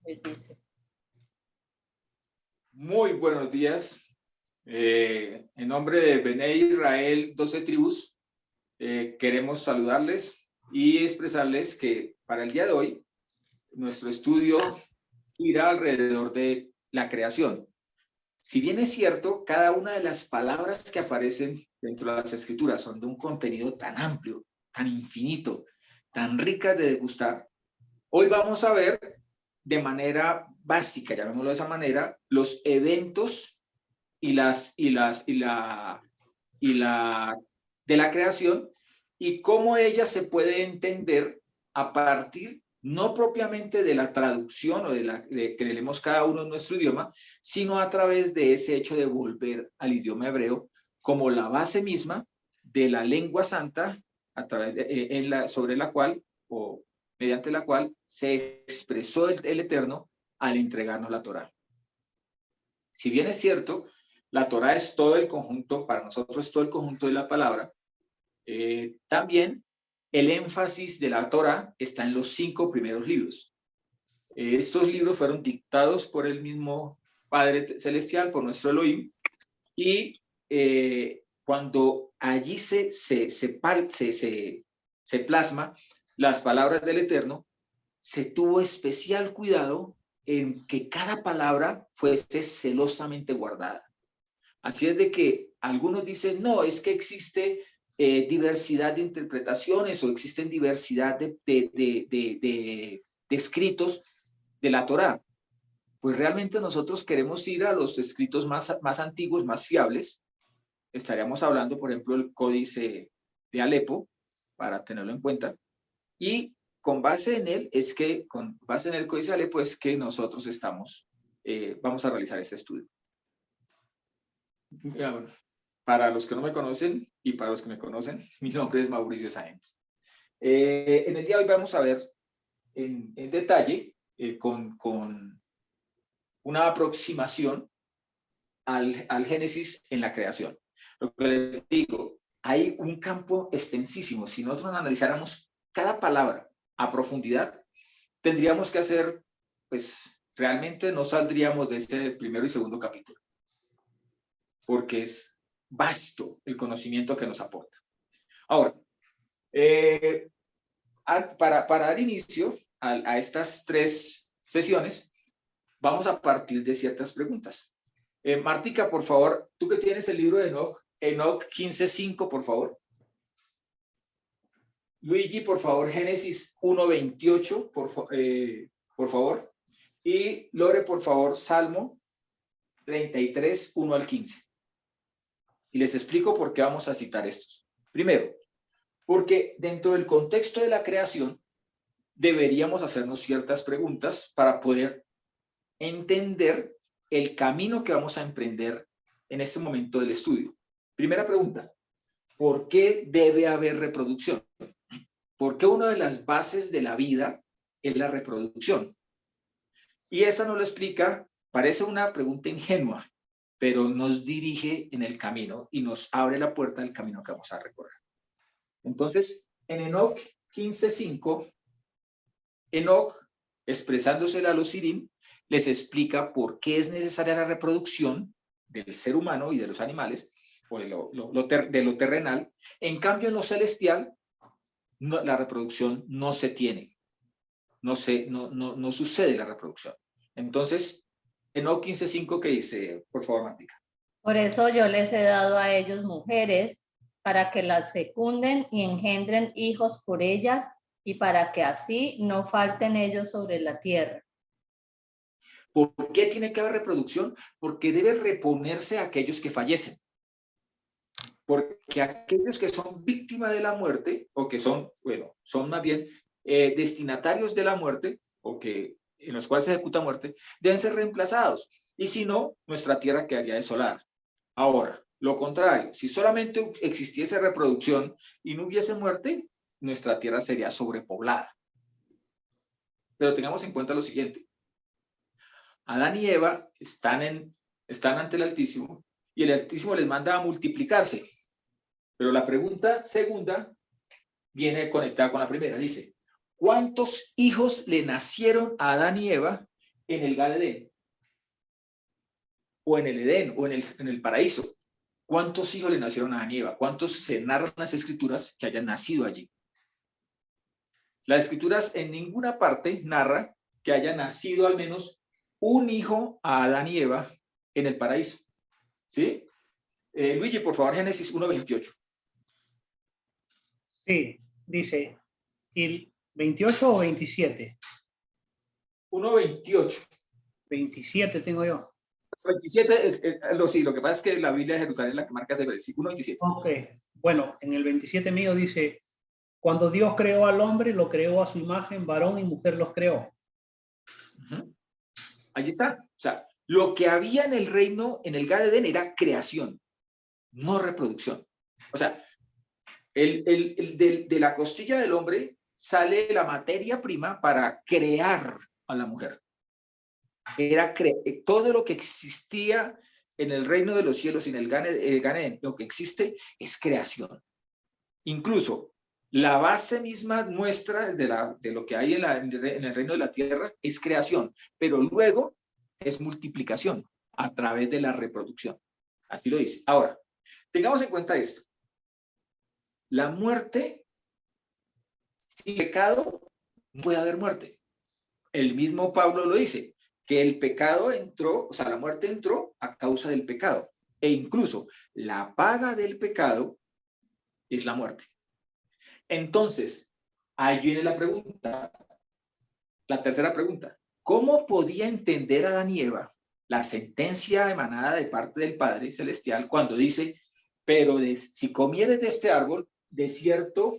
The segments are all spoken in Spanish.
Dice. Muy buenos días. En nombre de Bene Israel 12 tribus, queremos saludarles y expresarles que para el día de hoy nuestro estudio gira alrededor de la creación. Si bien es cierto, cada una de las palabras que aparecen dentro de las escrituras son de un contenido tan amplio, tan infinito, tan ricas de degustar, hoy vamos a ver de manera básica, llamémoslo de esa manera, los eventos y la de la creación y cómo ella se puede entender a partir no propiamente de la traducción o de que leemos cada uno en nuestro idioma, sino a través de ese hecho de volver al idioma hebreo como la base misma de la lengua santa a través sobre la cual o mediante la cual se expresó el Eterno al entregarnos la Torá. Si bien es cierto, la Torá es todo el conjunto, para nosotros es todo el conjunto de la palabra, también el énfasis de la Torá está en los 5 primeros libros. Estos libros fueron dictados por el mismo Padre Celestial, por nuestro Elohim, y cuando allí se plasma las palabras del Eterno, se tuvo especial cuidado en que cada palabra fuese celosamente guardada. Así es de que algunos dicen, no, es que existe diversidad de interpretaciones o existen diversidad de escritos de la Torá. Pues realmente nosotros queremos ir a los escritos más antiguos, más fiables. Estaríamos hablando, por ejemplo, del Códice de Alepo, para tenerlo en cuenta. Y con base en él con base en el Códice de Alepo es que nosotros vamos a realizar este estudio. Para los que no me conocen y para los que me conocen, mi nombre es Mauricio Sáenz. En el día de hoy vamos a ver en detalle con una aproximación al Génesis en la creación. Lo que les digo, hay un campo extensísimo. Si nosotros analizáramos cada palabra a profundidad, tendríamos que hacer, pues realmente no saldríamos de este primero y segundo capítulo, porque es vasto el conocimiento que nos aporta. Ahora, para dar inicio a estas 3 sesiones, vamos a partir de ciertas preguntas. Martica, por favor, tú que tienes el libro de Enoch 15:5, por favor. Luigi, por favor, Génesis 1:28, por favor. Y Lore, por favor, Salmo 33, 1 al 15. Y les explico por qué vamos a citar estos. Primero, porque dentro del contexto de la creación deberíamos hacernos ciertas preguntas para poder entender el camino que vamos a emprender en este momento del estudio. Primera pregunta, ¿por qué debe haber reproducción? Porque una de las bases de la vida es la reproducción. Y esa nos lo explica, parece una pregunta ingenua, pero nos dirige en el camino y nos abre la puerta del camino que vamos a recorrer. Entonces, en Enoch 15:5, Enoch, expresándose a los Sirim, les explica por qué es necesaria la reproducción del ser humano y de los animales, o de lo terrenal. En cambio, en lo celestial, la reproducción no se tiene. No sucede la reproducción. Entonces, Enoch 15:5, ¿qué dice? Por favor, Martica. Por eso yo les he dado a ellos mujeres, para que las fecunden y engendren hijos por ellas, y para que así no falten ellos sobre la tierra. ¿Por qué tiene que haber reproducción? Porque debe reponerse a aquellos que fallecen. Porque aquellos que son víctimas de la muerte, o que son más bien destinatarios de la muerte, o que en los cuales se ejecuta muerte, deben ser reemplazados. Y si no, nuestra tierra quedaría desolada. Ahora, lo contrario, si solamente existiese reproducción y no hubiese muerte, nuestra tierra sería sobrepoblada. Pero tengamos en cuenta lo siguiente. Adán y Eva están ante el Altísimo y el Altísimo les manda a multiplicarse. Pero la pregunta segunda viene conectada con la primera. Dice, ¿cuántos hijos le nacieron a Adán y Eva en el Gan Edén, o en el Edén, o en el paraíso. ¿Cuántos hijos le nacieron a Adán y Eva? ¿Cuántos se narran las escrituras que hayan nacido allí? Las escrituras en ninguna parte narra que haya nacido al menos un hijo a Adán y Eva en el paraíso. ¿Sí? Luigi, por favor, Génesis 1:28. Sí, dice, ¿el 28 o 27? 1:28. 27 tengo yo. 27, sí, lo que pasa es que la Biblia de Jerusalén es la que marca ese versículo 1:27. Ok, bueno, en el 27 mío dice, cuando Dios creó al hombre, lo creó a su imagen, varón y mujer los creó. Allí está. O sea, lo que había en el reino, en el Gan Edén, era creación, no reproducción. O sea, de la costilla del hombre sale la materia prima para crear a la mujer. Era todo lo que existía en el reino de los cielos y en el Gan Edén, lo que existe es creación. Incluso la base misma nuestra de lo que hay en el reino de la tierra es creación, pero luego es multiplicación a través de la reproducción. Así lo dice. Ahora, tengamos en cuenta esto. La muerte, sin pecado, no puede haber muerte. El mismo Pablo lo dice, que el pecado entró, o sea, la muerte entró a causa del pecado. E incluso la paga del pecado es la muerte. Entonces, ahí viene la pregunta, la tercera pregunta. ¿Cómo podía entender Adán y Eva la sentencia emanada de parte del Padre Celestial cuando dice, pero si comieres de este árbol, de cierto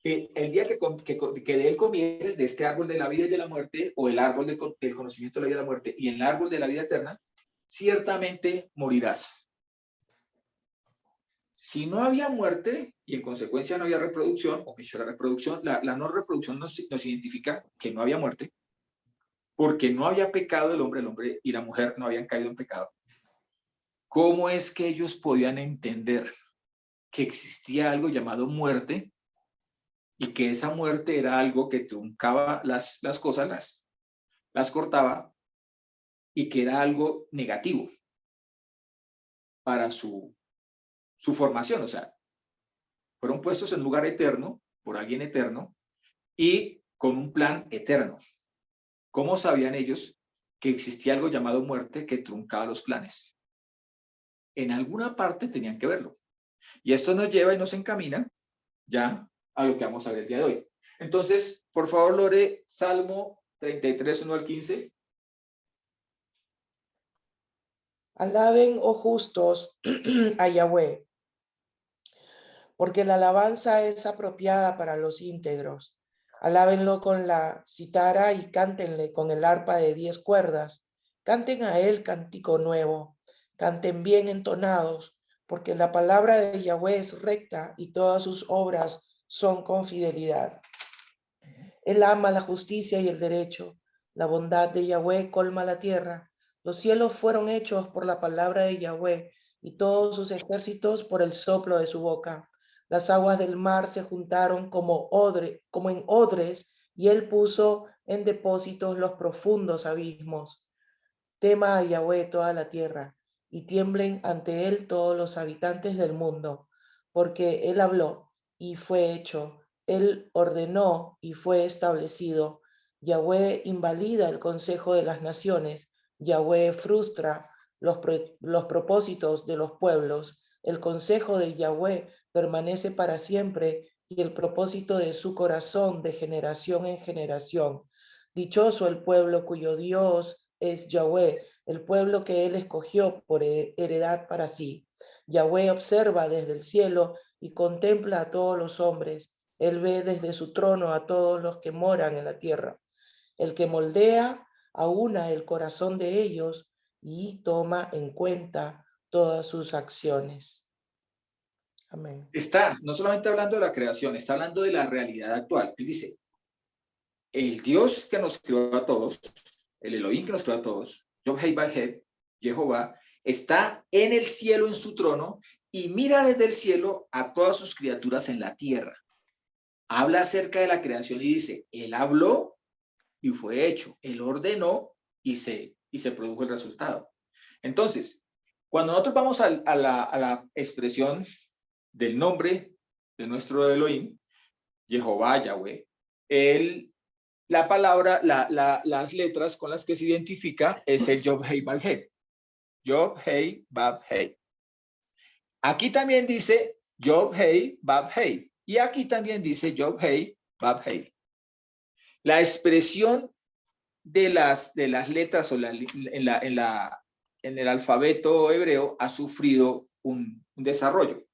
que el día que de él comieres de este árbol de la vida y de la muerte, o el árbol del conocimiento de la vida y de la muerte, y el árbol de la vida eterna, ciertamente morirás? Si no había muerte y en consecuencia no había reproducción, o la reproducción, la no reproducción nos identifica que no había muerte, porque no había pecado el hombre y la mujer no habían caído en pecado. ¿Cómo es que ellos podían entender que existía algo llamado muerte y que esa muerte era algo que truncaba las cosas, las cortaba, y que era algo negativo para su formación? O sea, fueron puestos en lugar eterno por alguien eterno y con un plan eterno. ¿Cómo sabían ellos que existía algo llamado muerte que truncaba los planes? En alguna parte tenían que verlo. Y esto nos lleva y nos encamina ya a lo que vamos a ver el día de hoy. Entonces, por favor, Lore, Salmo 33, 1 al 15. Alaben, oh justos, a Yahweh, porque la alabanza es apropiada para los íntegros. Alábenlo con la cítara y cántenle con el arpa de 10 cuerdas. Canten a él cántico nuevo. Canten bien entonados, porque la palabra de Yahweh es recta y todas sus obras son con fidelidad. Él ama la justicia y el derecho. La bondad de Yahweh colma la tierra. Los cielos fueron hechos por la palabra de Yahweh y todos sus ejércitos por el soplo de su boca. Las aguas del mar se juntaron como en odres, y él puso en depósitos los profundos abismos. Tema a Yahweh toda la tierra, y tiemblen ante él todos los habitantes del mundo, porque él habló y fue hecho, él ordenó y fue establecido. Yahweh invalida el consejo de las naciones, Yahweh frustra los propósitos de los pueblos. El consejo de Yahweh permanece para siempre y el propósito de su corazón de generación en generación. Dichoso el pueblo cuyo Dios es Yahweh, el pueblo que él escogió por heredad para sí. Yahweh observa desde el cielo y contempla a todos los hombres. Él ve desde su trono a todos los que moran en la tierra. El que moldea, aúna el corazón de ellos y toma en cuenta todas sus acciones. Amén. Está no solamente hablando de la creación, está hablando de la realidad actual. Él dice, el Dios que nos creó a todos, el Elohim que nos creó a todos, Jehová, está en el cielo en su trono y mira desde el cielo a todas sus criaturas en la tierra. Habla acerca de la creación y dice, él habló y fue hecho, él ordenó y se produjo el resultado. Entonces, cuando nosotros vamos a la expresión del nombre de nuestro Elohim, Jehová, Yahweh, la palabra, las letras con las que se identifica es el Yod Hei Vav Hei. Yod Hei Vav Hei. Aquí también dice Yod Hei Vav Hei. Y aquí también dice Yod Hei Vav Hei. La expresión de las letras o en el alfabeto hebreo ha sufrido un desarrollo.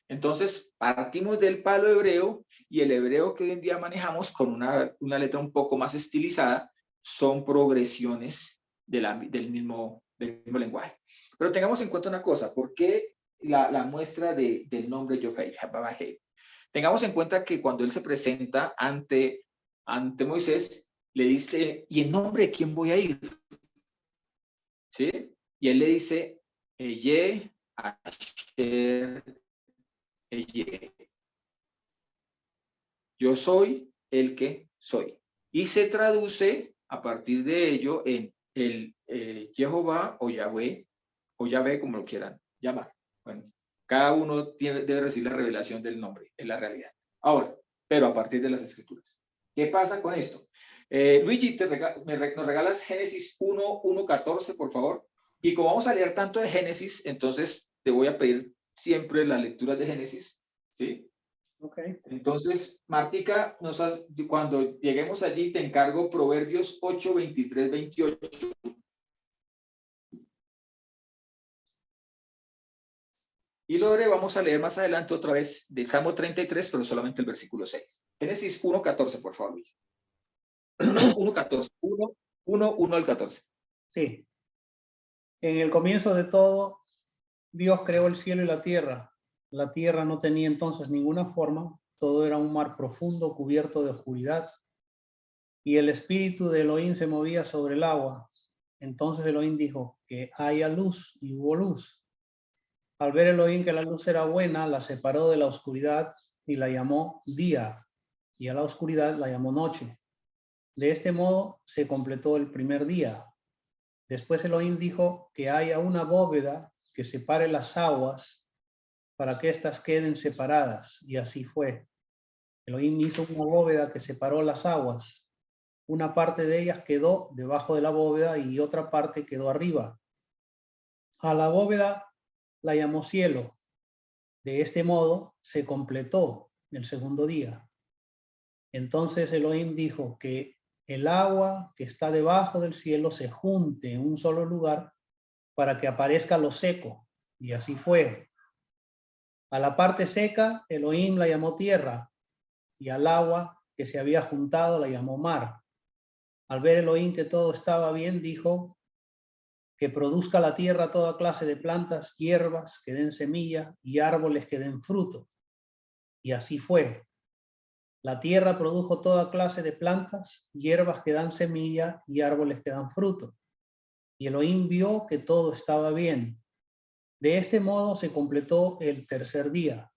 Entonces, partimos del palo hebreo y el hebreo que hoy en día manejamos con una letra un poco más estilizada son progresiones del mismo lenguaje. Pero tengamos en cuenta una cosa, ¿por qué la muestra del nombre Yod-Hei? Tengamos en cuenta que cuando él se presenta ante Moisés, le dice, ¿y en nombre de quién voy a ir? ¿Sí? Y él le dice, Eye, Asher, Eye. Yo soy el que soy. Y se traduce a partir de ello en el Jehová o Yahweh, o Yahvé, como lo quieran llamar. Bueno, cada uno debe recibir la revelación del nombre, en la realidad. Ahora, pero a partir de las escrituras. ¿Qué pasa con esto? Luigi, nos regalas Génesis 1:14, por favor. Y como vamos a leer tanto de Génesis, entonces te voy a pedir siempre la lectura de Génesis, ¿sí? Okay. Entonces, Martica, cuando lleguemos allí, te encargo Proverbios 8, 23, 28. Y Lore, vamos a leer más adelante otra vez de Salmo 33, pero solamente el versículo 6. Génesis 1:14, por favor, Luis. 1:14. 1 al 14. Sí. En el comienzo de todo, Dios creó el cielo y la tierra. La tierra no tenía entonces ninguna forma, todo era un mar profundo cubierto de oscuridad, y el espíritu de Elohim se movía sobre el agua. Entonces Elohim dijo, que haya luz, y hubo luz. Al ver Elohim que la luz era buena, la separó de la oscuridad y la llamó día, y a la oscuridad la llamó noche. De este modo se completó el primer día. Después Elohim dijo, que haya una bóveda que separe las aguas para que éstas queden separadas, y así fue. Elohim hizo una bóveda que separó las aguas. Una parte de ellas quedó debajo de la bóveda y otra parte quedó arriba. A la bóveda la llamó cielo. De este modo se completó el segundo día. Entonces Elohim dijo, que el agua que está debajo del cielo se junte en un solo lugar para que aparezca lo seco. Y así fue. A la parte seca, Elohim la llamó tierra, y al agua que se había juntado la llamó mar. Al ver Elohim que todo estaba bien, dijo, que produzca la tierra toda clase de plantas, hierbas que den semilla y árboles que den fruto. Y así fue. La tierra produjo toda clase de plantas, hierbas que dan semilla y árboles que dan fruto. Y Elohim vio que todo estaba bien. De este modo se completó el tercer día.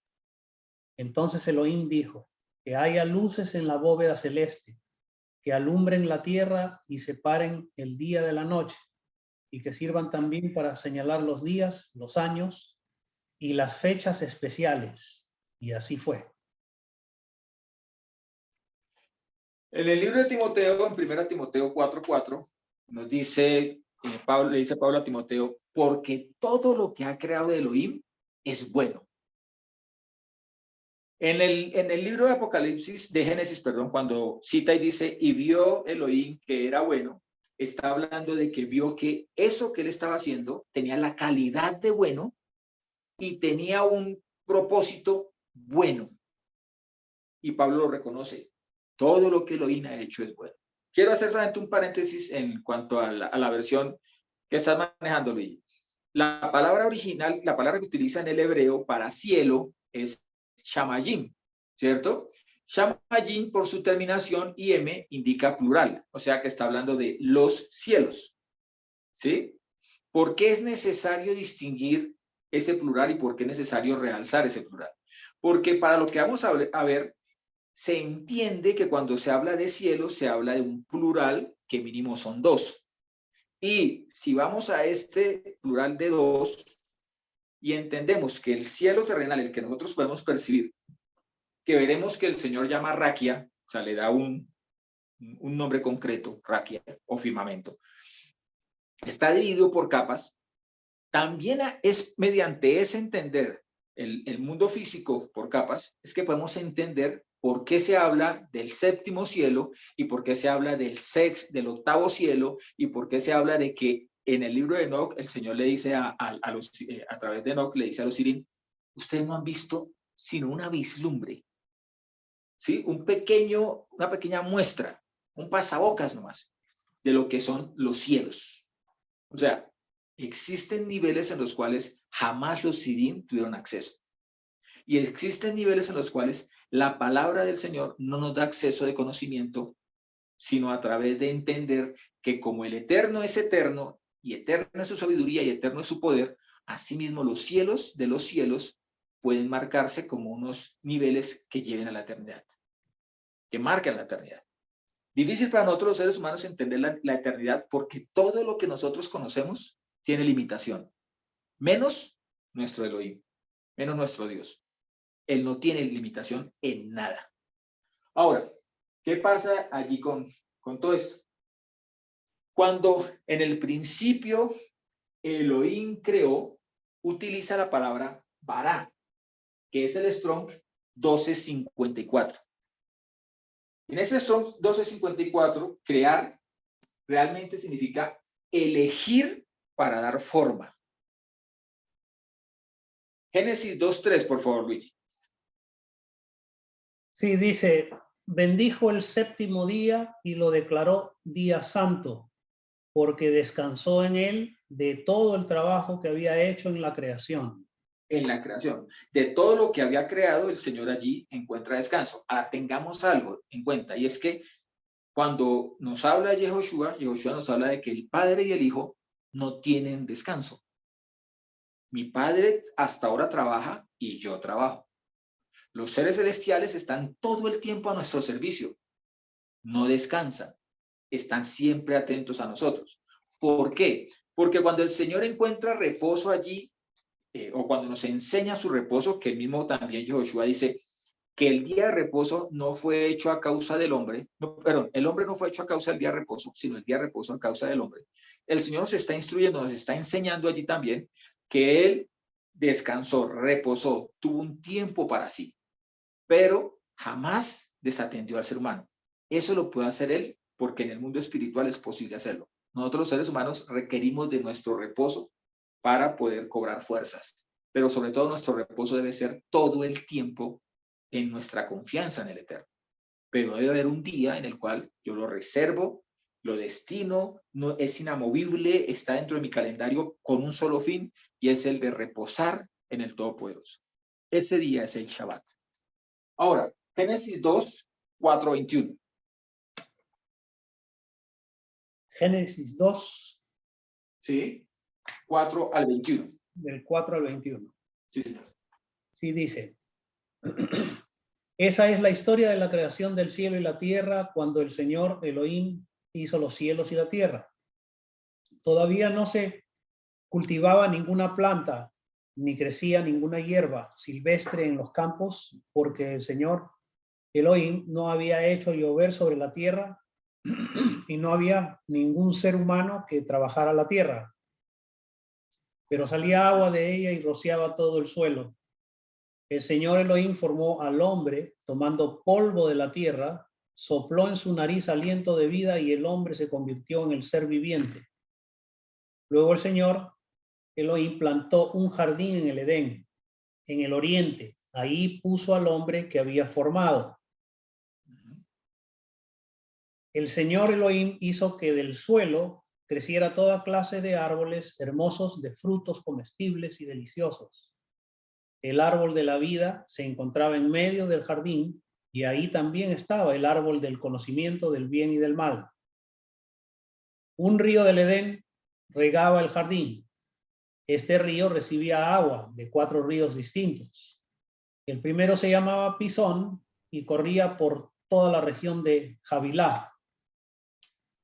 Entonces Elohim dijo, que haya luces en la bóveda celeste, que alumbren la tierra y separen el día de la noche, y que sirvan también para señalar los días, los años y las fechas especiales. Y así fue. En el libro de Timoteo, en 1 Timoteo 4:4, nos dice, le dice Pablo a Timoteo, porque todo lo que ha creado Elohim es bueno. En el libro de Apocalipsis, de Génesis, perdón, cuando cita y dice, y vio Elohim que era bueno, está hablando de que vio que eso que él estaba haciendo tenía la calidad de bueno y tenía un propósito bueno. Y Pablo lo reconoce. Todo lo que Elohim ha hecho es bueno. Quiero hacer solamente un paréntesis en cuanto a la versión que estás manejando, Luis. La palabra original, la palabra que utiliza en el hebreo para cielo es shamayim, ¿cierto? Shamayim, por su terminación IM, indica plural, o sea que está hablando de los cielos, ¿sí? ¿Por qué es necesario distinguir ese plural y por qué es necesario realzar ese plural? Porque para lo que vamos a ver, se entiende que cuando se habla de cielo, se habla de un plural que mínimo son dos. Y si vamos a este plural de dos y entendemos que el cielo terrenal, el que nosotros podemos percibir, que veremos que el Señor llama raquia, o sea, le da un nombre concreto, raquia o firmamento, está dividido por capas. También es mediante ese entender el mundo físico por capas, es que podemos entender por qué se habla del séptimo cielo y por qué se habla del octavo cielo y por qué se habla de que en el libro de Enoch el Señor le dice a través de Enoch, le dice a los sirim, ustedes no han visto sino una vislumbre, ¿sí? Una pequeña muestra, un pasabocas nomás de lo que son los cielos. O sea, existen niveles en los cuales jamás los sirim tuvieron acceso. Y existen niveles en los cuales la palabra del Señor no nos da acceso de conocimiento, sino a través de entender que como el eterno es eterno, y eterna es su sabiduría y eterno es su poder, asimismo los cielos de los cielos pueden marcarse como unos niveles que lleven a la eternidad, que marcan la eternidad. Difícil para nosotros los seres humanos entender la eternidad porque todo lo que nosotros conocemos tiene limitación, menos nuestro Elohim, menos nuestro Dios. Él no tiene limitación en nada. Ahora, ¿qué pasa allí con todo esto? Cuando en el principio Elohim creó, utiliza la palabra bara, que es el Strong 1254. En ese Strong 1254, crear realmente significa elegir para dar forma. Génesis 2.3, por favor, Luigi. Sí, dice, bendijo el séptimo día y lo declaró día santo, porque descansó en él de todo el trabajo que había hecho en la creación. En la creación. De todo lo que había creado, el Señor allí encuentra descanso. Ahora, tengamos algo en cuenta, y es que cuando nos habla Yehoshua nos habla de que el Padre y el Hijo no tienen descanso. Mi Padre hasta ahora trabaja y yo trabajo. Los seres celestiales están todo el tiempo a nuestro servicio. No descansan. Están siempre atentos a nosotros. ¿Por qué? Porque cuando el Señor encuentra reposo allí, o cuando nos enseña su reposo, que el mismo también Yehoshua dice que el día de reposo no fue hecho a causa del hombre, no, perdón, el hombre no fue hecho a causa del día de reposo, sino el día de reposo a causa del hombre. El Señor nos está instruyendo, nos está enseñando allí también que Él descansó, reposó, tuvo un tiempo para sí, pero jamás desatendió al ser humano. Eso lo puede hacer Él porque en el mundo espiritual es posible hacerlo. Nosotros los seres humanos requerimos de nuestro reposo para poder cobrar fuerzas, pero sobre todo nuestro reposo debe ser todo el tiempo en nuestra confianza en el Eterno. Pero debe haber un día en el cual yo lo reservo, lo destino, no, es inamovible, está dentro de mi calendario con un solo fin, y es el de reposar en el Todopoderoso. Ese día es el Shabbat. Ahora, Génesis 2, 4, 21. Génesis 2. Sí, 4 al 21. Del 4 al 21. Sí, señor. Sí, dice. Esa es la historia de la creación del cielo y la tierra cuando el Señor Elohim hizo los cielos y la tierra. Todavía no se cultivaba ninguna planta, ni crecía ninguna hierba silvestre en los campos, porque el Señor Elohim no había hecho llover sobre la tierra y no había ningún ser humano que trabajara la tierra. Pero salía agua de ella y rociaba todo el suelo. El Señor Elohim formó al hombre tomando polvo de la tierra, sopló en su nariz aliento de vida y el hombre se convirtió en el ser viviente. Luego el Señor Elohim plantó un jardín en el Edén, en el oriente. Ahí puso al hombre que había formado. El Señor Elohim hizo que del suelo creciera toda clase de árboles hermosos de frutos comestibles y deliciosos. El árbol de la vida se encontraba en medio del jardín y ahí también estaba el árbol del conocimiento del bien y del mal. Un río del Edén regaba el jardín. Este río recibía agua de 4 ríos distintos. El primero se llamaba Pisón y corría por toda la región de Javilá,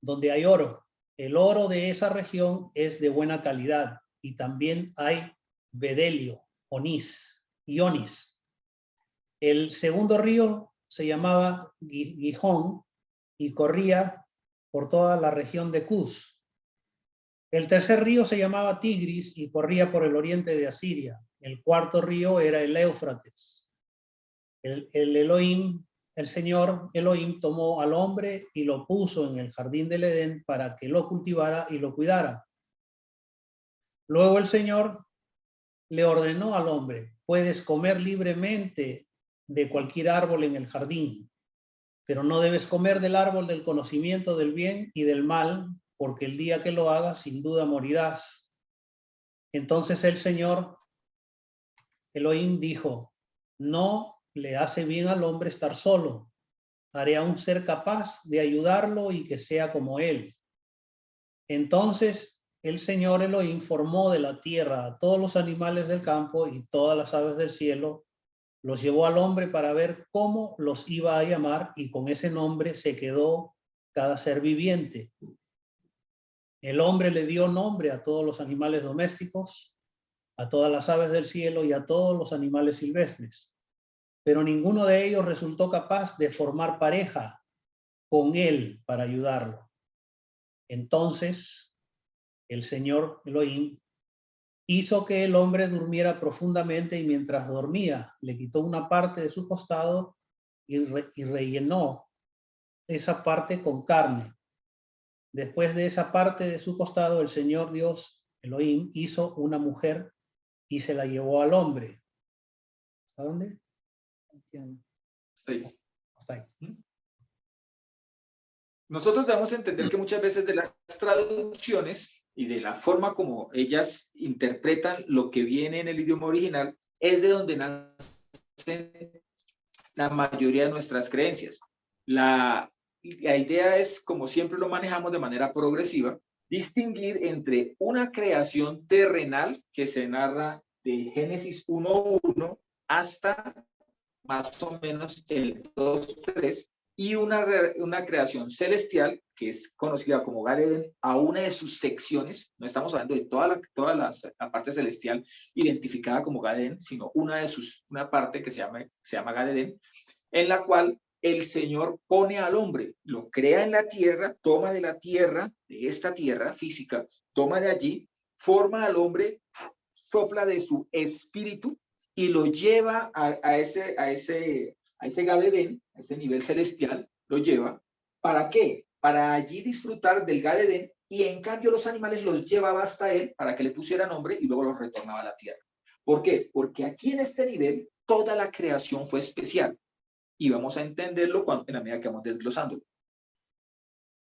donde hay oro. El oro de esa región es de buena calidad y también hay bedelio, ionis. El segundo río se llamaba Gijón y corría por toda la región de Cus. El tercer río se llamaba Tigris y corría por el oriente de Asiria. El cuarto río era el Éufrates. El Señor Elohim tomó al hombre y lo puso en el jardín del Edén para que lo cultivara y lo cuidara. Luego el Señor le ordenó al hombre: puedes comer libremente de cualquier árbol en el jardín, pero no debes comer del árbol del conocimiento del bien y del mal, porque el día que lo hagas sin duda morirás. Entonces el Señor Elohim dijo: no le hace bien al hombre estar solo. Haré a un ser capaz de ayudarlo y que sea como él. Entonces el Señor Elohim formó de la tierra a todos los animales del campo y todas las aves del cielo. Los llevó al hombre para ver cómo los iba a llamar, y con ese nombre se quedó cada ser viviente. El hombre le dio nombre a todos los animales domésticos, a todas las aves del cielo y a todos los animales silvestres. Pero ninguno de ellos resultó capaz de formar pareja con él para ayudarlo. Entonces el Señor Elohim hizo que el hombre durmiera profundamente, y mientras dormía le quitó una parte de su costado y rellenó esa parte con carne. Después de esa parte de su costado, el Señor Dios Elohim hizo una mujer y se la llevó al hombre. ¿Hasta dónde? Sí. Hasta ahí. Nosotros debemos entender que muchas veces de las traducciones y de la forma como ellas interpretan lo que viene en el idioma original es de donde nacen la mayoría de nuestras creencias. La idea es, como siempre lo manejamos de manera progresiva, distinguir entre una creación terrenal que se narra de Génesis 1:1 hasta más o menos el 2:3, y una creación celestial que es conocida como Gan Eden, a una de sus secciones. No estamos hablando de toda la parte celestial identificada como Gan Eden, sino una parte que se llama Gan Eden, en la cual el Señor pone al hombre, lo crea en la tierra, toma de la tierra, de esta tierra física, toma de allí, forma al hombre, sopla de su espíritu y lo lleva a ese Gan Eden, a ese nivel celestial, lo lleva. ¿Para qué? Para allí disfrutar del Gan Eden, y en cambio los animales los llevaba hasta él para que le pusiera nombre y luego los retornaba a la tierra. ¿Por qué? Porque aquí en este nivel toda la creación fue especial, y vamos a entenderlo en la medida que vamos desglosándolo.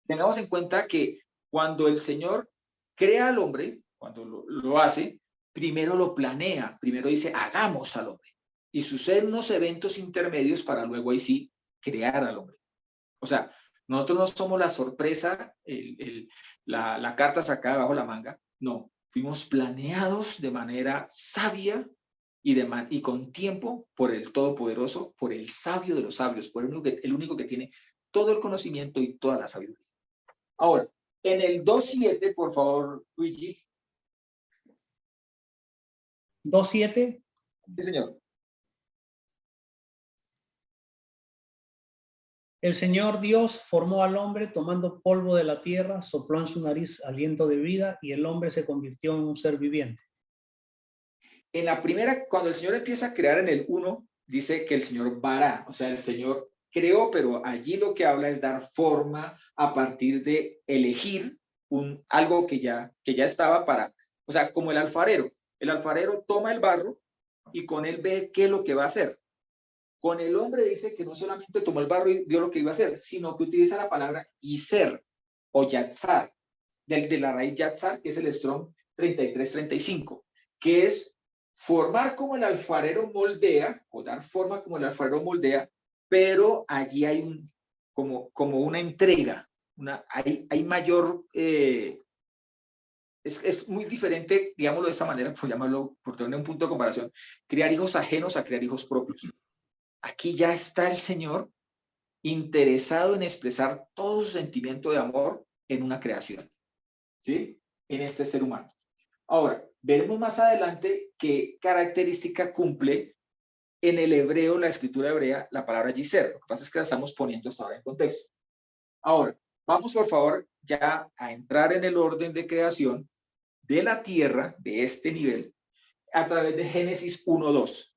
Tengamos en cuenta que cuando el Señor crea al hombre, cuando lo hace, primero lo planea, primero dice, hagamos al hombre, y suceden unos eventos intermedios para luego ahí sí crear al hombre. O sea, nosotros no somos la sorpresa, la carta sacada bajo la manga, no, fuimos planeados de manera sabia y con tiempo por el Todopoderoso, por el sabio de los sabios, por el único que tiene todo el conocimiento y toda la sabiduría. Ahora, en el 2:7, por favor, Luigi. 2:7. Sí, señor. El Señor Dios formó al hombre tomando polvo de la tierra, sopló en su nariz aliento de vida y el hombre se convirtió en un ser viviente. En la primera, cuando el Señor empieza a crear en el 1, dice que el Señor vará, o sea, el Señor creó, pero allí lo que habla es dar forma a partir de elegir algo que ya estaba o sea, como el alfarero. El alfarero toma el barro y con él ve qué es lo que va a hacer. Con el hombre dice que no solamente tomó el barro y vio lo que iba a hacer, sino que utiliza la palabra yiser o yatzar, de la raíz yatzar, que es el Strong 3335, que es formar como el alfarero moldea, o dar forma como el alfarero moldea, pero allí hay como una entrega, hay mayor, es muy diferente, digámoslo de esta manera, por tener un punto de comparación, criar hijos ajenos a criar hijos propios. Aquí ya está el Señor interesado en expresar todo su sentimiento de amor en una creación. ¿sí? En este ser humano. Ahora, veremos más adelante qué característica cumple en el hebreo, la escritura hebrea, la palabra Yiser. Lo que pasa es que la estamos poniendo hasta ahora en contexto. Ahora, vamos por favor ya a entrar en el orden de creación de la tierra, de este nivel, a través de Génesis 1:2.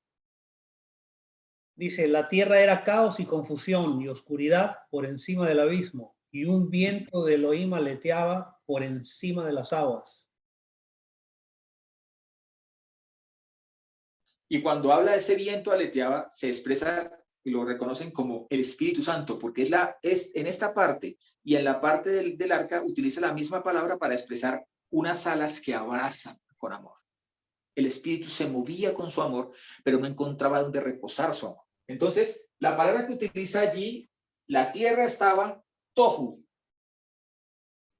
Dice, la tierra era caos y confusión y oscuridad por encima del abismo, y un viento de Elohim aleteaba por encima de las aguas. Y cuando habla de ese viento aleteaba, se expresa y lo reconocen como el Espíritu Santo, porque es en esta parte y en la parte del arca utiliza la misma palabra para expresar unas alas que abrazan con amor. El Espíritu se movía con su amor, pero no encontraba donde reposar su amor. Entonces, la palabra que utiliza allí, la tierra estaba tohu.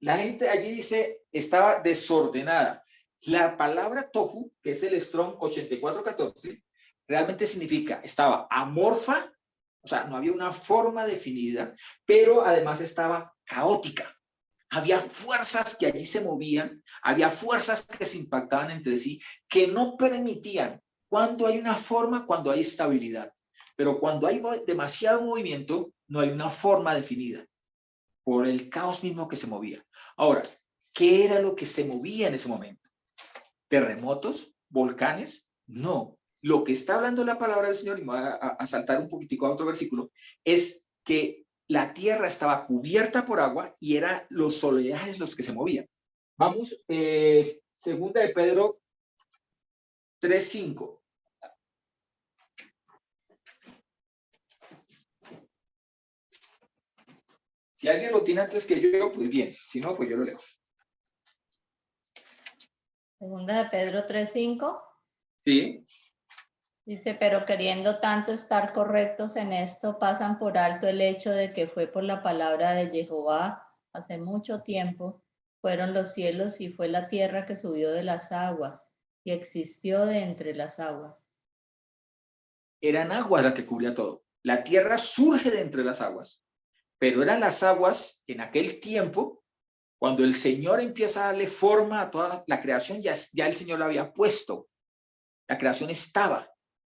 La gente allí dice, estaba desordenada. La palabra tohu, que es el Strong 8414, realmente significa, estaba amorfa, o sea, no había una forma definida, pero además estaba caótica. Había fuerzas que allí se movían, había fuerzas que se impactaban entre sí, que no permitían, cuando hay una forma, cuando hay estabilidad. Pero cuando hay demasiado movimiento, no hay una forma definida, por el caos mismo que se movía. Ahora, ¿qué era lo que se movía en ese momento? ¿Terremotos? ¿Volcanes? No. Lo que está hablando la palabra del Señor, y me voy a saltar un poquitico a otro versículo, es que la tierra estaba cubierta por agua y eran los oleajes los que se movían. Vamos, segunda de Pedro 3:5. Si alguien lo tiene antes que yo, pues bien. Si no, pues yo lo leo. Segunda de Pedro 3:5. Sí. Dice, pero queriendo tanto estar correctos en esto, pasan por alto el hecho de que fue por la palabra de Jehová hace mucho tiempo, fueron los cielos y fue la tierra que subió de las aguas y existió de entre las aguas. Eran aguas las que cubría todo. La tierra surge de entre las aguas, pero eran las aguas en aquel tiempo, cuando el Señor empieza a darle forma a toda la creación, ya el Señor la había puesto. La creación estaba,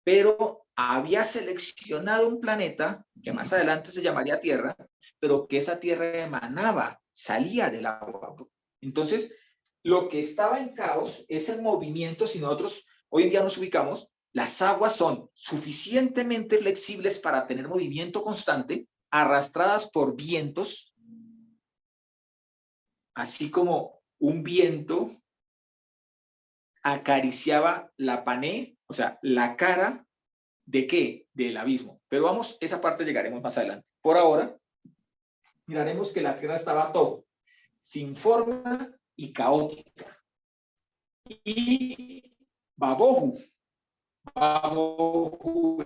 pero había seleccionado un planeta que más adelante se llamaría Tierra, pero que esa tierra emanaba, salía del agua. Entonces, lo que estaba en caos es el movimiento. Si nosotros hoy en día nos ubicamos, las aguas son suficientemente flexibles para tener movimiento constante, arrastradas por vientos, así como un viento acariciaba la pané, o sea, la cara ¿de qué? Del abismo. Pero vamos, esa parte llegaremos más adelante. Por ahora, miraremos que la tierra estaba todo, sin forma y caótica. Y Babohu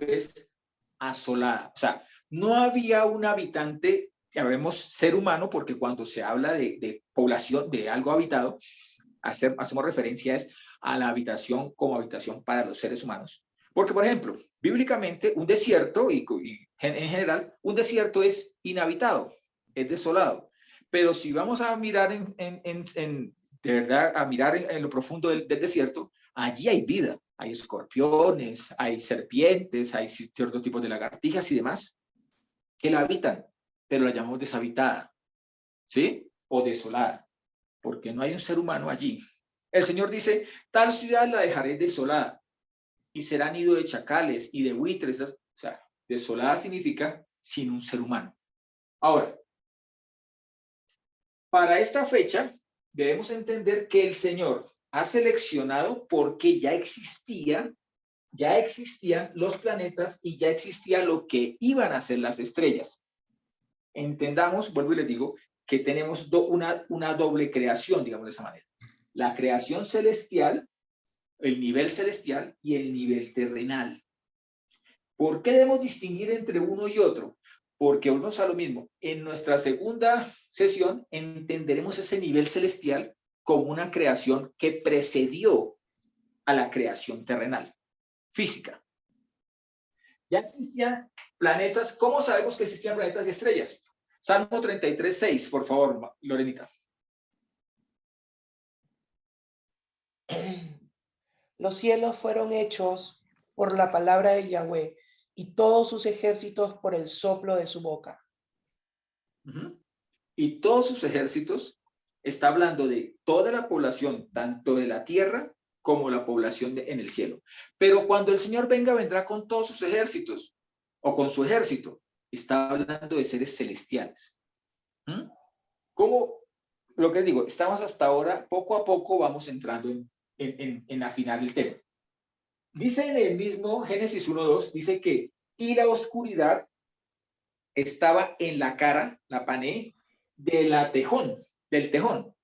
es asolada. O sea, no había un habitante, ya vemos ser humano, porque cuando se habla de población, de algo habitado, hacemos referencias a la habitación como habitación para los seres humanos. Porque, por ejemplo, bíblicamente un desierto, y en general, un desierto es inhabitado, es desolado. Pero si vamos a mirar de verdad, a mirar en lo profundo del desierto, allí hay vida, hay escorpiones, hay serpientes, hay ciertos tipos de lagartijas y demás que la habitan, pero la llamamos deshabitada, ¿sí? O desolada, porque no hay un ser humano allí. El Señor dice, tal ciudad la dejaré desolada y será nido de chacales y de buitres. O sea, desolada significa sin un ser humano. Ahora, para esta fecha debemos entender que el Señor ha seleccionado porque ya existían los planetas y ya existía lo que iban a ser las estrellas. Entendamos, vuelvo y les digo, que tenemos una doble creación, digamos de esa manera. La creación celestial, el nivel celestial y el nivel terrenal. ¿Por qué debemos distinguir entre uno y otro? Porque volvemos a lo mismo. En nuestra segunda sesión entenderemos ese nivel celestial como una creación que precedió a la creación terrenal, física. Ya existían planetas. ¿Cómo sabemos que existían planetas y estrellas? Salmo 33:6, por favor, Lorenita. Los cielos fueron hechos por la palabra de Yahweh y todos sus ejércitos por el soplo de su boca. Y todos sus ejércitos, está hablando de toda la población, tanto de la tierra como la población en el cielo. Pero cuando el Señor venga, vendrá con todos sus ejércitos o con su ejército. Está hablando de seres celestiales. Como lo que digo, estamos hasta ahora, poco a poco vamos entrando en afinar el tema. Dice en el mismo Génesis 1:2, dice que y la oscuridad estaba en la cara, la pané, del tejón,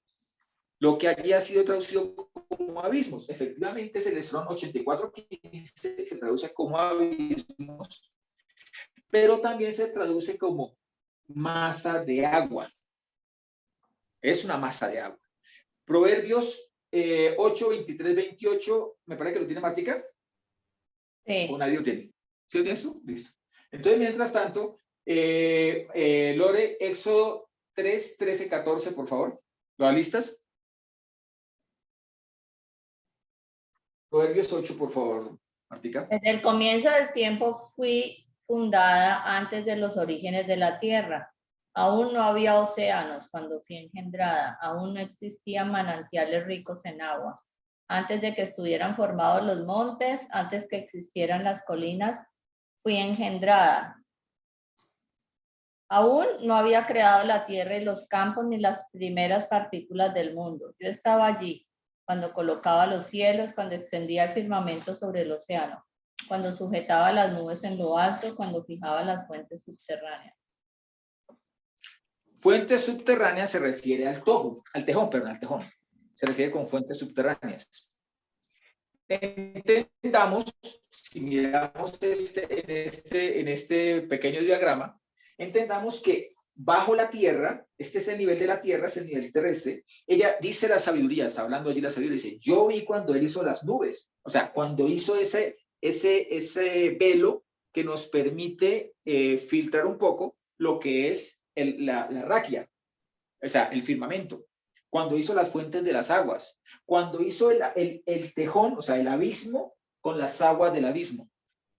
lo que allí ha sido traducido como abismos. Efectivamente, ese Esdrón 84:15 se traduce como abismos, pero también se traduce como masa de agua. Es una masa de agua. Proverbios 8, 23, 28, me parece que lo tiene Martica. Sí. ¿O nadie lo tiene? ¿Sí lo tienes tú? Listo. Entonces, mientras tanto, Lore, Éxodo 3, 13, 14, por favor. ¿Lo alistas? Proverbios 8, por favor, Martica. Desde el comienzo del tiempo fui fundada antes de los orígenes de la tierra. Aún no había océanos cuando fui engendrada. Aún no existían manantiales ricos en agua. Antes de que estuvieran formados los montes, antes que existieran las colinas, fui engendrada. Aún no había creado la tierra y los campos ni las primeras partículas del mundo. Yo estaba allí cuando colocaba los cielos, cuando extendía el firmamento sobre el océano, cuando sujetaba las nubes en lo alto, cuando fijaba las fuentes subterráneas. Fuentes subterráneas se refiere al tejón. Se refiere con fuentes subterráneas. Entendamos, si miramos en este pequeño diagrama, entendamos que bajo la tierra, este es el nivel de la tierra, es el nivel terrestre. Ella dice la sabiduría, está hablando allí la sabiduría, dice, yo vi cuando él hizo las nubes, o sea, cuando hizo ese velo que nos permite filtrar un poco lo que es la raquia, o sea, el firmamento. Cuando hizo las fuentes de las aguas, cuando hizo el tejón, o sea, el abismo con las aguas del abismo.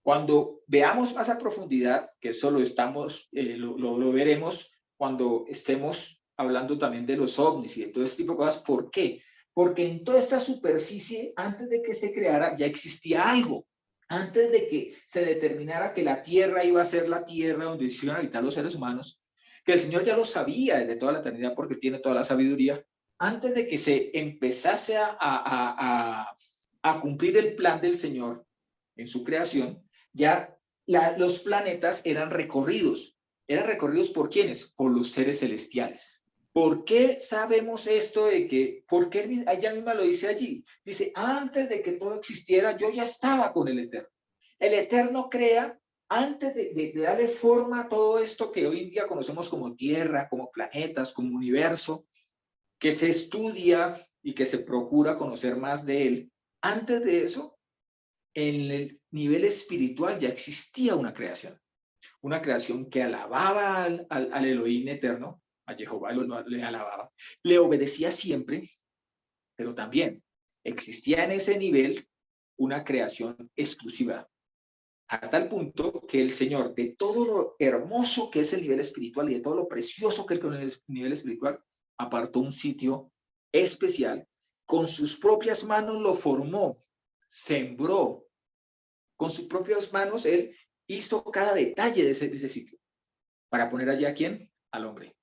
Cuando veamos más a profundidad, que eso lo veremos cuando estemos hablando también de los ovnis y de todo este tipo de cosas. ¿Por qué? Porque en toda esta superficie, antes de que se creara, ya existía algo. Antes de que se determinara que la tierra iba a ser la tierra donde iban a habitar los seres humanos, que el Señor ya lo sabía desde toda la eternidad porque tiene toda la sabiduría, antes de que se empezase a cumplir el plan del Señor en su creación, ya los planetas eran recorridos. ¿Eran recorridos por quiénes? Por los seres celestiales. ¿Por qué sabemos esto de que, porque ella misma lo dice allí? Dice, antes de que todo existiera, yo ya estaba con el Eterno. El Eterno crea, antes de darle forma a todo esto que hoy en día conocemos como Tierra, como planetas, como universo, que se estudia y que se procura conocer más de él. Antes de eso, en el nivel espiritual ya existía una creación que alababa al Elohim eterno, a Jehová le alababa, le obedecía siempre, pero también existía en ese nivel una creación exclusiva, a tal punto que el Señor, de todo lo hermoso que es el nivel espiritual y de todo lo precioso que es el nivel espiritual, apartó un sitio especial, con sus propias manos lo formó, sembró, con sus propias manos él hizo cada detalle de ese sitio, para poner allí a quién, al hombre.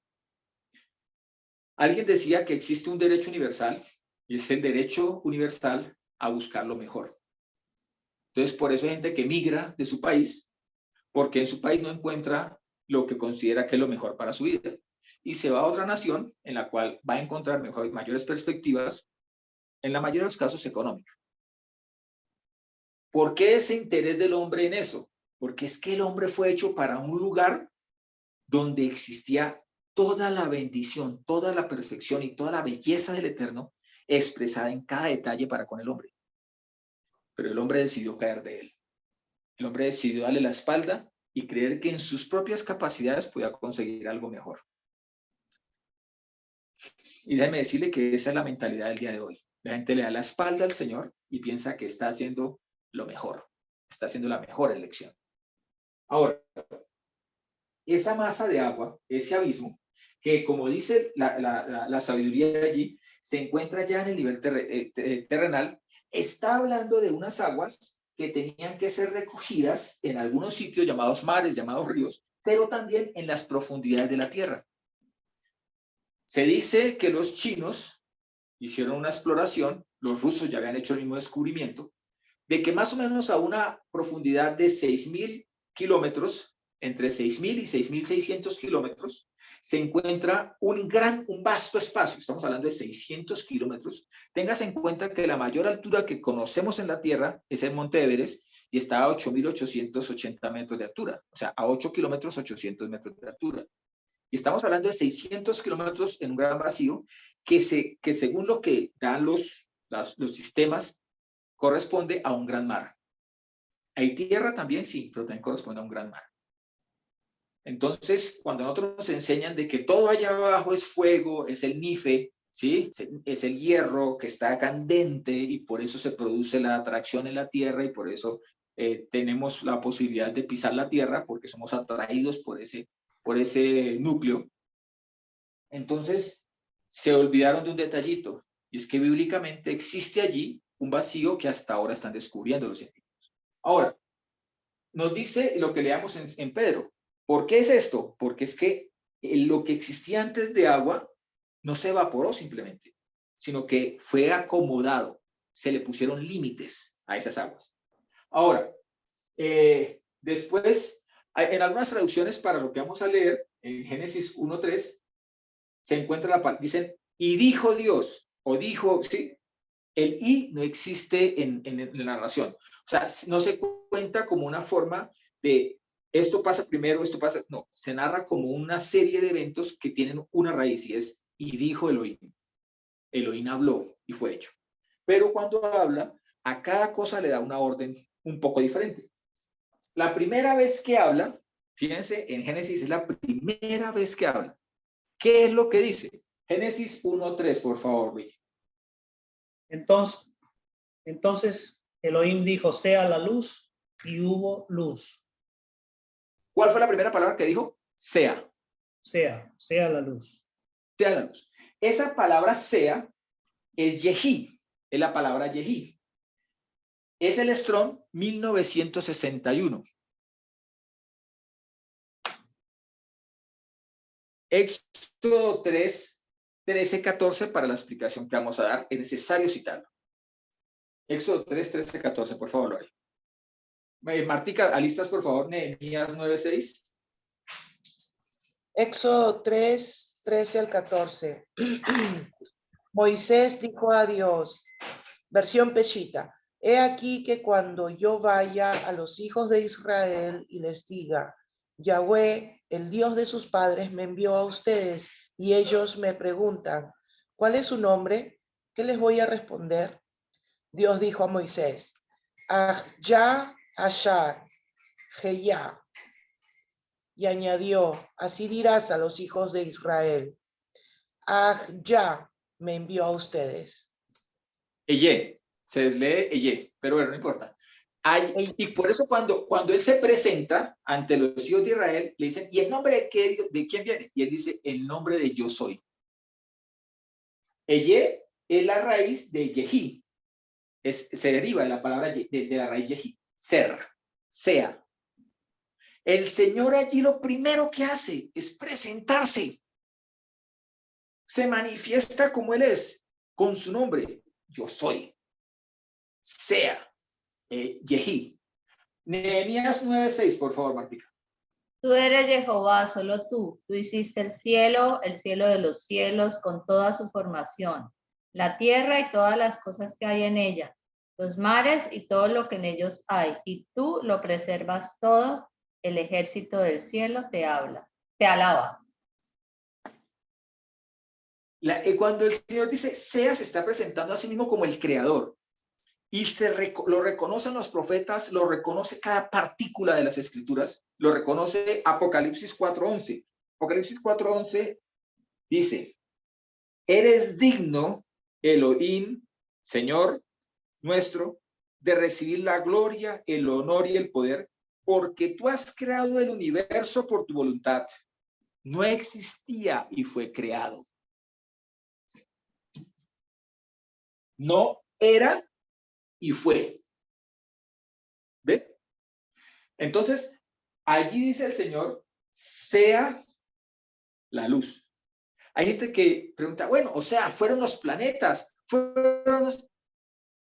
Alguien decía que existe un derecho universal, y es el derecho universal a buscar lo mejor. Entonces, por eso hay gente que migra de su país, porque en su país no encuentra lo que considera que es lo mejor para su vida. Y se va a otra nación en la cual va a encontrar mayores perspectivas, en la mayoría de los casos económicas. ¿Por qué ese interés del hombre en eso? Porque es que el hombre fue hecho para un lugar donde existía toda la bendición, toda la perfección y toda la belleza del Eterno expresada en cada detalle para con el hombre. Pero el hombre decidió caer de él. El hombre decidió darle la espalda y creer que en sus propias capacidades podía conseguir algo mejor. Y déjeme decirle que esa es la mentalidad del día de hoy. La gente le da la espalda al Señor y piensa que está haciendo lo mejor, está haciendo la mejor elección. Ahora, esa masa de agua, ese abismo, que como dice la sabiduría de allí, se encuentra ya en el nivel terrenal, está hablando de unas aguas que tenían que ser recogidas en algunos sitios llamados mares, llamados ríos, pero también en las profundidades de la tierra. Se dice que los chinos hicieron una exploración, los rusos ya habían hecho el mismo descubrimiento, de que más o menos a una profundidad de 6.000 kilómetros, entre 6.000 y 6.600 kilómetros, se encuentra un vasto espacio, estamos hablando de 600 kilómetros. Tengas en cuenta que la mayor altura que conocemos en la Tierra es el Monte Everest y está a 8.880 metros de altura, o sea, a 8 kilómetros 800 metros de altura. Y estamos hablando de 600 kilómetros en un gran vacío que según lo que dan los sistemas, corresponde a un gran mar. ¿Hay tierra también? Sí, pero también corresponde a un gran mar. Entonces, cuando nosotros nos enseñan de que todo allá abajo es fuego, es el nife, ¿sí? Es el hierro que está candente y por eso se produce la atracción en la tierra y por eso tenemos la posibilidad de pisar la tierra porque somos atraídos por ese núcleo. Entonces, se olvidaron de un detallito, y es que bíblicamente existe allí un vacío que hasta ahora están descubriendo los científicos. Ahora, nos dice lo que leamos en Pedro. ¿Por qué es esto? Porque es que lo que existía antes de agua no se evaporó simplemente, sino que fue acomodado, se le pusieron límites a esas aguas. Ahora, después, en algunas traducciones para lo que vamos a leer, en Génesis 1:3, se encuentra dicen, y dijo Dios, o dijo, ¿sí? El y no existe en la narración. O sea, no se cuenta como una forma de esto pasa primero, esto pasa. No, se narra como una serie de eventos que tienen una raíz y es, y dijo Elohim. Elohim habló y fue hecho. Pero cuando habla, a cada cosa le da una orden un poco diferente. La primera vez que habla, fíjense, en Génesis es la primera vez que habla. ¿Qué es lo que dice? Génesis 1:3, por favor, Luis. Entonces Elohim dijo, sea la luz, y hubo luz. ¿Cuál fue la primera palabra que dijo? Sea. Sea la luz. Sea la luz. Esa palabra sea es Yehi, es la palabra Yehi. Es el Strong 1961. Éxodo 3:13-14 para la explicación que vamos a dar, es necesario citarlo. Éxodo 3:13-14, por favor, Lore. Martica, alistas, por favor, Nehemías 9:6. Éxodo 3:13-14. Moisés dijo a Dios, versión Peshita, he aquí que cuando yo vaya a los hijos de Israel y les diga, Yahweh, el Dios de sus padres, me envió a ustedes y ellos me preguntan, ¿cuál es su nombre? ¿Qué les voy a responder? Dios dijo a Moisés, Ahya Ashar, Jeya. Y añadió, así dirás a los hijos de Israel, Ahya me envió a ustedes. Eye, se lee Eye, pero bueno, no importa. Y por eso cuando él se presenta ante los hijos de Israel, le dicen, ¿y el nombre de quién viene? Y él dice, el nombre de yo soy. Eye es la raíz de Yehi. Se deriva de la palabra de la raíz Yehi. Ser, sea. El Señor allí lo primero que hace es presentarse. Se manifiesta como Él es, con su nombre. Yo soy. Sea. Yehi. Nehemías 9:6, por favor, Martica. Tú eres Jehová, solo tú. Tú hiciste el cielo de los cielos, con toda su formación, la tierra y todas las cosas que hay en ella, los mares y todo lo que en ellos hay, y tú lo preservas todo. El ejército del cielo te alaba. Cuando el Señor dice sea, se está presentando a sí mismo como el creador. Y lo reconocen los profetas, lo reconoce cada partícula de las escrituras, lo reconoce Apocalipsis 4:11. Apocalipsis 4:11 dice, eres digno, Elohim, Señor nuestro, de recibir la gloria, el honor y el poder, porque tú has creado el universo por tu voluntad. No existía y fue creado. No era y fue. ¿Ves? Entonces, allí dice el Señor, sea la luz. Hay gente que pregunta, bueno, o sea, fueron los planetas,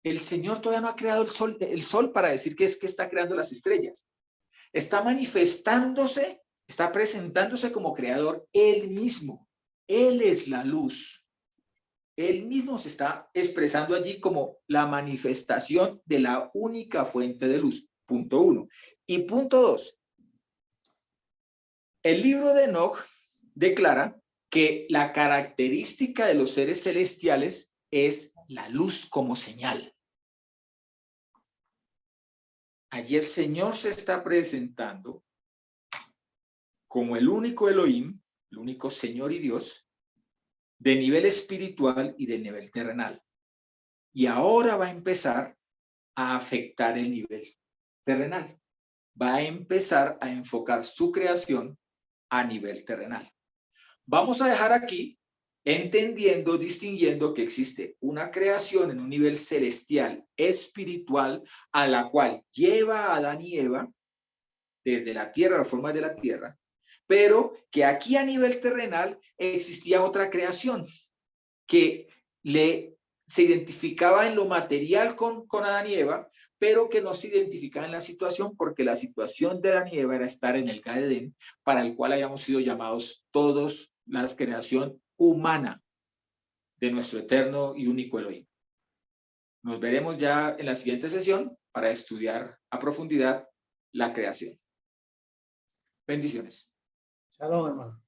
El Señor todavía no ha creado el sol para decir que es que está creando las estrellas. Está manifestándose, está presentándose como creador él mismo. Él es la luz. Él mismo se está expresando allí como la manifestación de la única fuente de luz. Punto 1. Y punto 2. El libro de Enoch declara que la característica de los seres celestiales es la luz como señal. Allí el Señor se está presentando como el único Elohim, el único Señor y Dios, de nivel espiritual y de nivel terrenal. Y ahora va a empezar a afectar el nivel terrenal. Va a empezar a enfocar su creación a nivel terrenal. Vamos a dejar aquí entendiendo, distinguiendo que existe una creación en un nivel celestial, espiritual, a la cual lleva a Adán y Eva desde la tierra, la forma de la tierra, pero que aquí a nivel terrenal existía otra creación que se identificaba en lo material con Adán y Eva, pero que no se identificaba en la situación, porque la situación de Adán y Eva era estar en el Gan Edén, para el cual hayamos sido llamados todos la creación humana de nuestro eterno y único Elohim. Nos veremos ya en la siguiente sesión para estudiar a profundidad la creación. Bendiciones. Shalom, hermano.